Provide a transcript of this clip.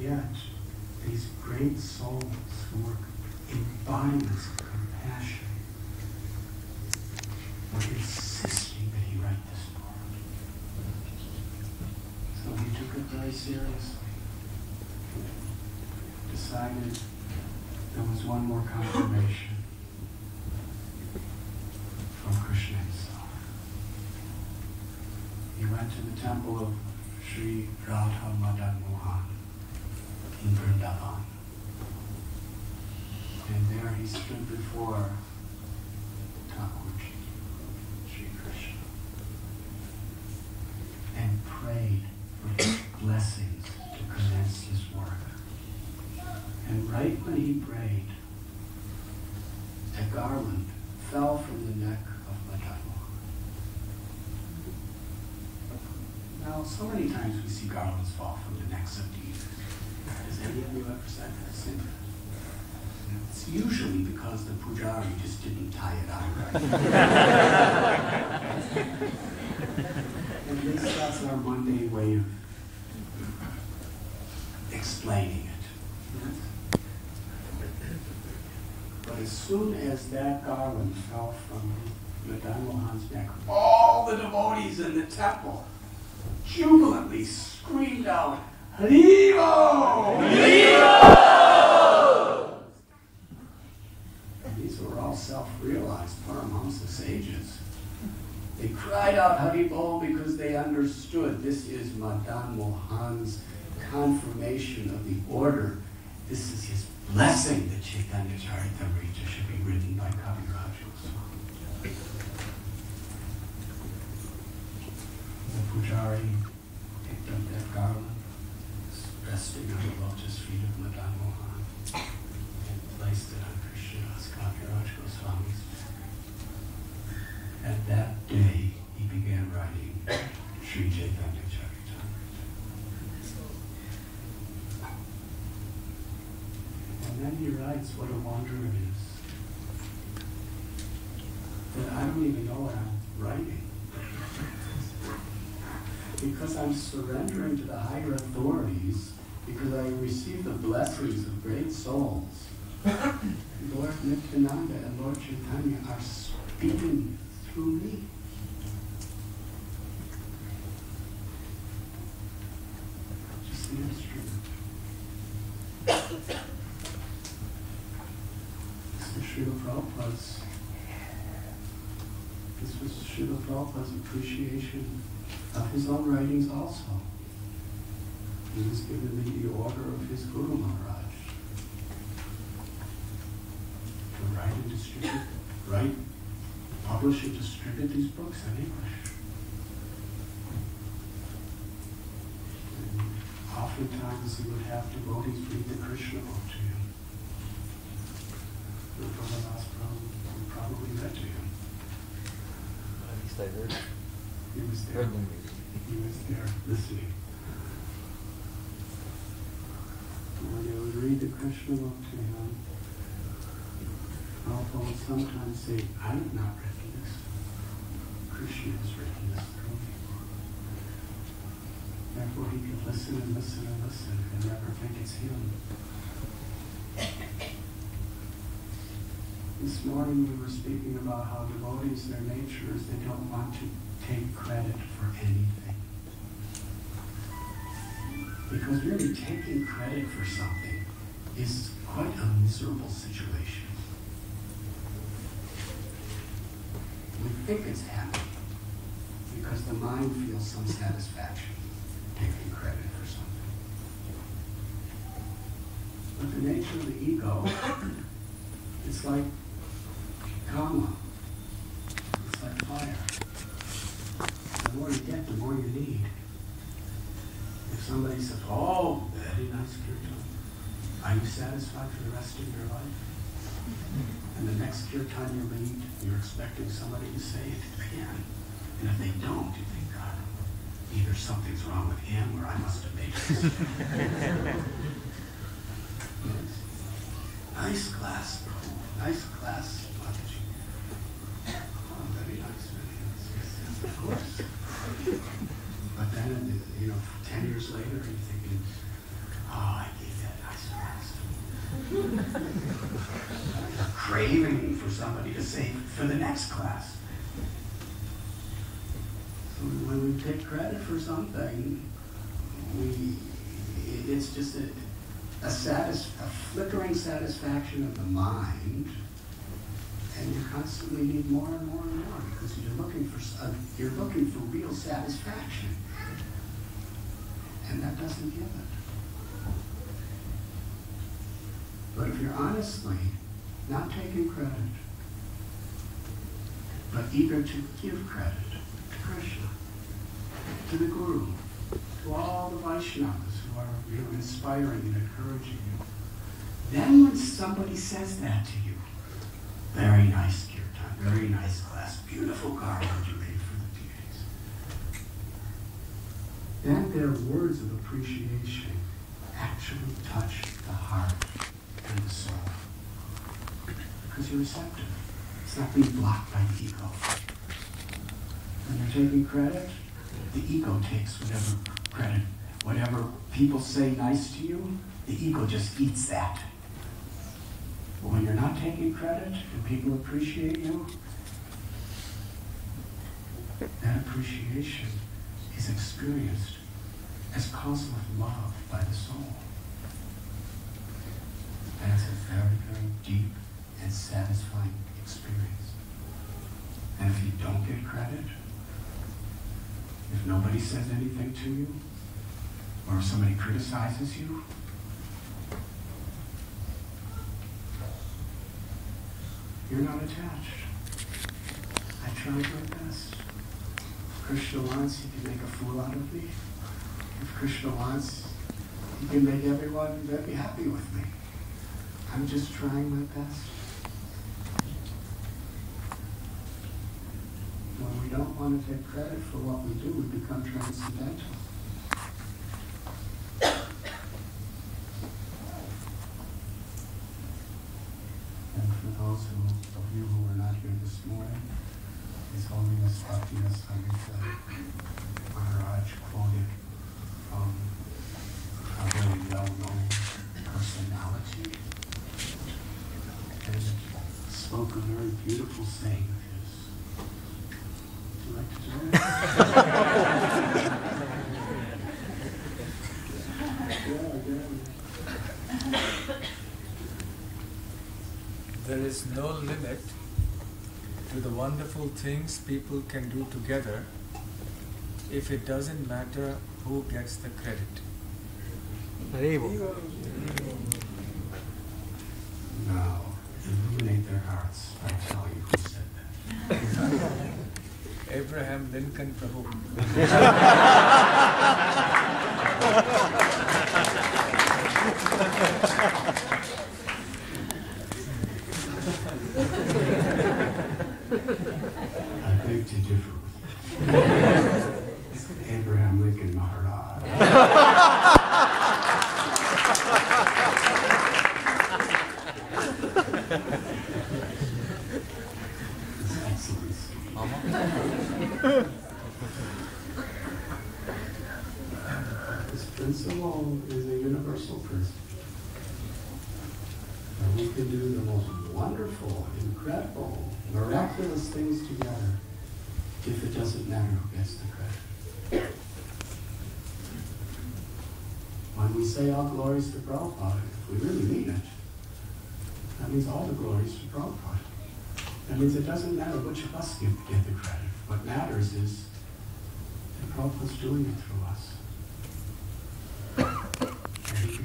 yet, these great souls who were embodiments of compassion were insisting that he write this book. So he took it very seriously. Decided there was one more confirmation from Krishna himself. He went to the temple of Sri Radha Madan Mohan in Vrindavan. And there he stood before Thakurji, Sri Krishna, and prayed for his blessings to commence his work. And right when he prayed, a garland fell from the neck of Madan Mohan. Now, so many times we see garlands fall from the necks of deities. Has any of you ever said that? Seen that? It's usually because the pujari just didn't tie it on right. At least that's our mundane way of explaining it. Yes? But as soon as that garland fell from Madan Mohan's neck, all the devotees in the temple jubilantly screamed out, Haribo! Haribo! And these were all self-realized Paramahamsa sages. They cried out Haribo because they understood this is Madan Mohan's confirmation of the order. This is his blessing that Chaitanya Charitamrita should be written by Kaviraj Goswami. The pujari picked up that garland, resting on the lotus feet of Madan Mohan, and placed it on Krishnadas Kaviraj Goswami's back. And that day, he began writing Sri Chaitanya Charitamrita. And then he writes what a wonder it is that I don't even know what I'm writing. Because I'm surrendering to the higher authorities, because I receive the blessings of great souls. Lord Nityananda and Lord Chaitanya are speaking through me. Just the instrument. This was Srila Prabhupada's appreciation of his own writings also. He was given the order of his Guru Maharaj to write and distribute, publish and distribute these books in English. And oftentimes he would have devotees read the Krishna book to him. The Prabhupada probably read to him. At least I heard. He was there. He was there listening. When they would read the Krishna book to him, Prabhupada would sometimes say, I have not written this. Krishna has written this through me. Therefore he could listen and listen and listen and never think it's him. This morning we were speaking about how devotees, their nature is they don't want to take credit for anything. Because really taking credit for something is quite a miserable situation. We think it's happy because the mind feels some satisfaction taking credit for something. But the nature of the ego, it's like karma. It's like fire. The more you get, the more you need. If somebody says, oh, very nice kirtan, are you satisfied for the rest of your life? And the next kirtan you read, you're expecting somebody to say it again. And if they don't, you think, God, either something's wrong with him or I must have made a mistake. Yes. Nice class, Prabhu. Nice class, Mataji. Oh, very nice, very nice. Yes, of course. But then, 10 years later, you're thinking, oh, I craving for somebody to say for the next class. So when we take credit for something, it's just a flickering satisfaction of the mind, and you constantly need more and more and more because you're looking for real satisfaction, and that doesn't give it. But if you're honestly not taking credit, but eager to give credit to Krishna, to the Guru, to all the Vaishnavas who are inspiring and encouraging you, then when somebody says that to you, very nice kirtan, very nice class, beautiful garland you made for the deities, then their words of appreciation actually touch the heart and the soul. Because you're receptive. It's not being blocked by the ego. When you're taking credit, the ego takes whatever credit, whatever people say nice to you, the ego just eats that. But when you're not taking credit and people appreciate you, that appreciation is experienced as cause of love by the soul. And it's a very, very deep and satisfying experience. And if you don't get credit, if nobody says anything to you, or if somebody criticizes you, you're not attached. I tried my best. If Krishna wants, he can make a fool out of me. If Krishna wants, he can make everyone very happy with me. I'm just trying my best. When we don't want to take credit for what we do, we become transcendental. And for those of you who are not here this morning, His Holiness Bhaktivinoda Swami Maharaj quoted from a very well-known personality and spoke a very beautiful saying of his. Would you like to do it? There is no limit to the wonderful things people can do together if it doesn't matter who gets the credit. Now, illuminate their hearts. I tell you who said that. Abraham Lincoln Prabhu. I beg to differ with you. Abraham Lincoln Maharaj. His Excellency. This principle is a universal principle. And we can do the most wonderful, incredible, miraculous things together if it doesn't matter who gets the credit. When we say all glories to Prabhupada, if we really mean it, that means all the glories to Prabhupada. That means it doesn't matter which of us get the credit. What matters is that Prabhupada's doing it through us.